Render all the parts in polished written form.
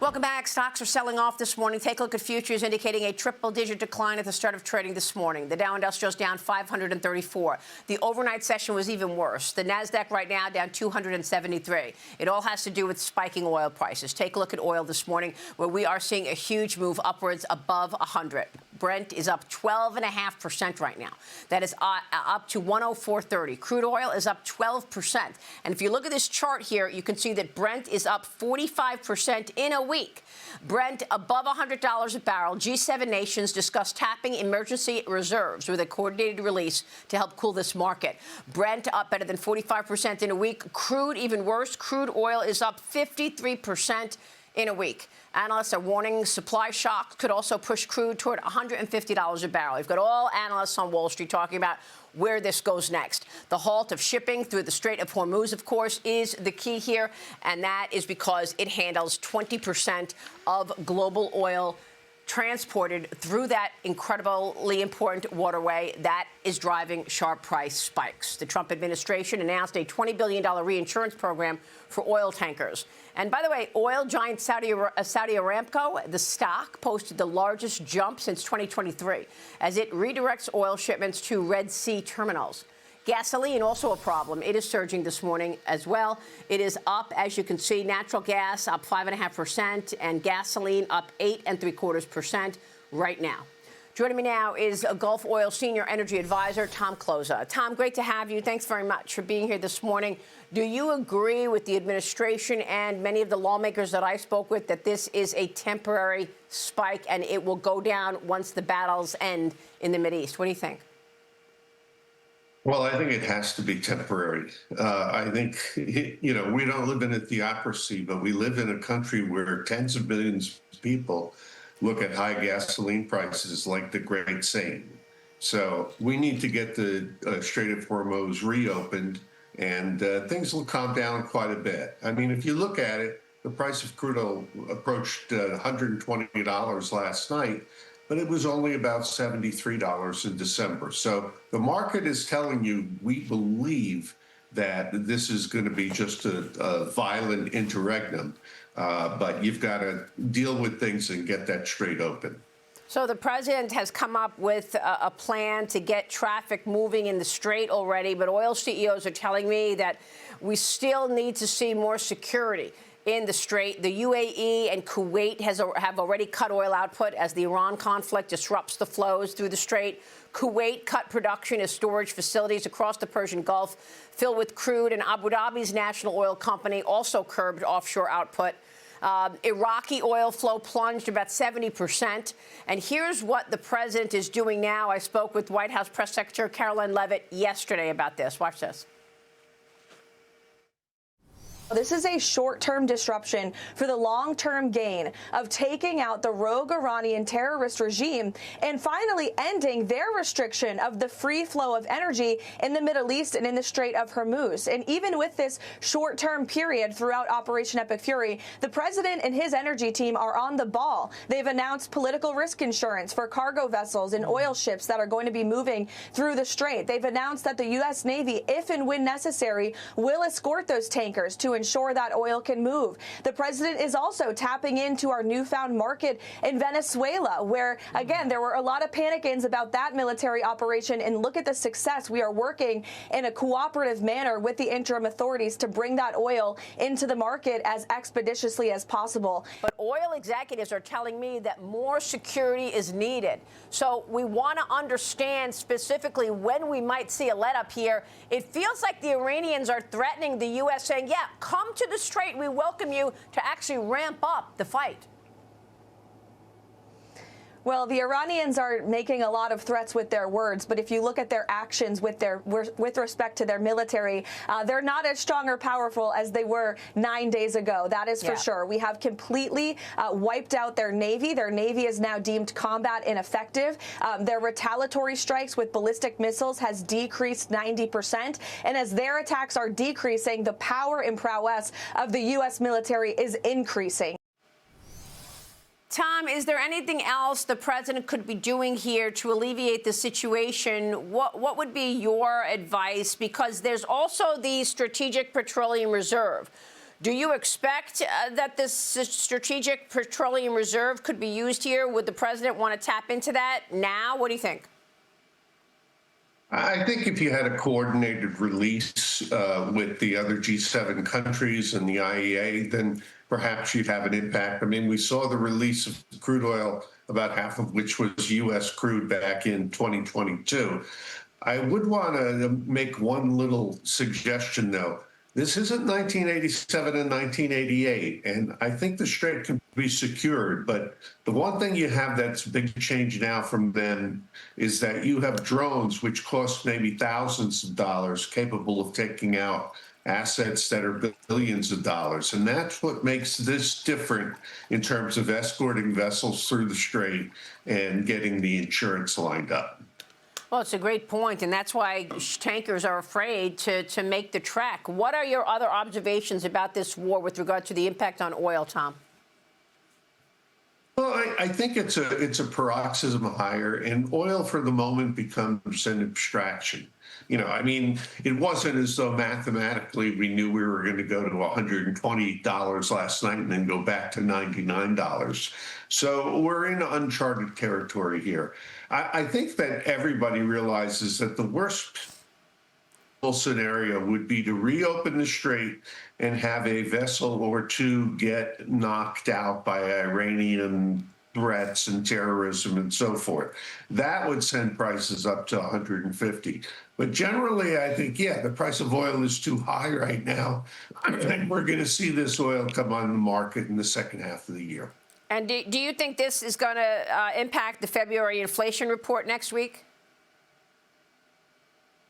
Welcome back. Stocks are selling off this morning. Take a look at futures indicating a triple-digit decline at the start of trading this morning. The Dow Industrial's down 534. The overnight session was even worse. The Nasdaq right now down 273. It all has to do with spiking oil prices. Take a look at oil this morning, where we are seeing a huge move upwards above 100. Brent is up 12.5% right now. That is up to 104.30. Crude oil is up 12%. And if you look at this chart here, you can see that Brent is up 45% in a week. Brent above $100 a barrel. G7 nations discuss tapping emergency reserves with a coordinated release to help cool this market. Brent up better than 45% in a week. Crude even worse. Crude oil is up 53% in a week. Analysts are warning supply shock could also push crude toward $150 a barrel. You've got all analysts on Wall Street talking about where this goes next. The halt of shipping through the Strait of Hormuz, of course, is the key here, and that is because it handles 20% of global oil transported through that incredibly important waterway. That is driving sharp price spikes. The Trump administration announced a $20 billion reinsurance program for oil tankers. And by the way, oil giant Saudi Aramco, the stock, posted the largest jump since 2023 as it redirects oil shipments to Red Sea terminals. Gasoline, also a problem. It is surging this morning as well. It is up, as you can see, natural gas up 5.5% and gasoline up 8.75% right now. Joining me now is a Gulf Oil Senior Energy Advisor, Tom Kloza. Tom, great to have you. Thanks very much for being here this morning. Do you agree with the administration and many of the lawmakers that I spoke with that this is a temporary spike and it will go down once the battles end in the Mideast? What do you think? Well, I think it has to be temporary. I think, we don't live in a theocracy, but we live in a country where tens of millions of people look at high gasoline prices like the great Satan. So we need to get the Strait of Hormuz reopened, and things will calm down quite a bit. I mean, if you look at it, the price of crude oil approached $120 last night, but it was only about $73 in December. So the market is telling you we believe that this is going to be just a violent interregnum, but you've got to deal with things and get that strait open. So the president has come up with a plan to get traffic moving in the strait already, but oil CEOs are telling me that we still need to see more security in the strait. The UAE and Kuwait have already cut oil output as the Iran conflict disrupts the flows through the strait. Kuwait cut production as storage facilities across the Persian Gulf fill with crude, and Abu Dhabi's national oil company also curbed offshore output. Iraqi oil flow plunged about 70%. And here's what the president is doing now. I spoke with White House Press Secretary Caroline Leavitt yesterday about this. Watch this. This is a short-term disruption for the long-term gain of taking out the rogue Iranian terrorist regime and finally ending their restriction of the free flow of energy in the Middle East and in the Strait of Hormuz. And even with this short-term period throughout Operation Epic Fury, the president and his energy team are on the ball. They've announced political risk insurance for cargo vessels and oil ships that are going to be moving through the strait. They've announced that the U.S. Navy, if and when necessary, will escort those tankers to ensure that oil can move. The president is also tapping into our newfound market in Venezuela, where, again, there were a lot of panic-ins about that military operation. And look at the success. We are working in a cooperative manner with the interim authorities to bring that oil into the market as expeditiously as possible. But oil executives are telling me that more security is needed. So we want to understand specifically when we might see a let-up here. It feels like the Iranians are threatening the U.S., saying, yeah, come to the strait. We welcome you to actually ramp up the fight. Well, the Iranians are making a lot of threats with their words, but if you look at their actions with respect to their military, they're not as strong or powerful as they were 9 days ago. That is for sure. We have completely wiped out their Navy. Their Navy is now deemed combat ineffective. Their retaliatory strikes with ballistic missiles has decreased 90%. And as their attacks are decreasing, the power and prowess of the U.S. military is increasing. Tom, is there anything else the president could be doing here to alleviate the situation? What would be your advice? Because there's also the Strategic Petroleum Reserve. Do you expect that this strategic petroleum reserve could be used here? Would the president want to tap into that now? What do you think? I think if you had a coordinated release with the other G7 countries and the IEA, then perhaps you'd have an impact. I mean, we saw the release of crude oil, about half of which was U.S. crude back in 2022. I would want to make one little suggestion, though. This isn't 1987 and 1988, and I think the Strait can be secured. But the one thing you have that's a big change now from then is that you have drones, which cost maybe thousands of dollars, capable of taking out assets that are billions of dollars. And that's what makes this different in terms of escorting vessels through the Strait and getting the insurance lined up. Well, it's a great point, and that's why tankers are afraid to make the trek. What are your other observations about this war with regard to the impact on oil, Tom? Well, I think it's a paroxysm higher, and oil for the moment becomes an abstraction. You know, I mean, it wasn't as though mathematically we knew we were going to go to $120 last night and then go back to $99. So we're in uncharted territory here. I think that everybody realizes that the worst scenario would be to reopen the Strait and have a vessel or two get knocked out by Iranian threats and terrorism and so forth. That would send prices up to 150. But generally, I think, yeah, the price of oil is too high right now. I think we're going to see this oil come on the market in the second half of the year. And do you think this is going to impact the February inflation report next week?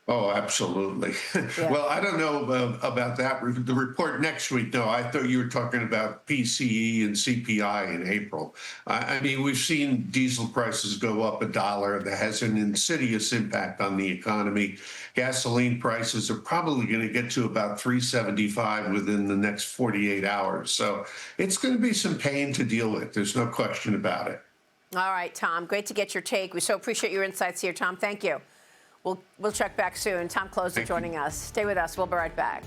Oh, absolutely. Yeah. Well, I don't know about that. The report next week, no, I thought you were talking about PCE and CPI in April. I mean, we've seen diesel prices go up $1. That has an insidious impact on the economy. Gasoline prices are probably going to get to about $3.75 within the next 48 hours. So it's going to be some pain to deal with. There's no question about it. All right, Tom, great to get your take. We so appreciate your insights here, Tom. Thank you. We'll check back soon. Tom Kloza joining us. Stay with us. We'll be right back.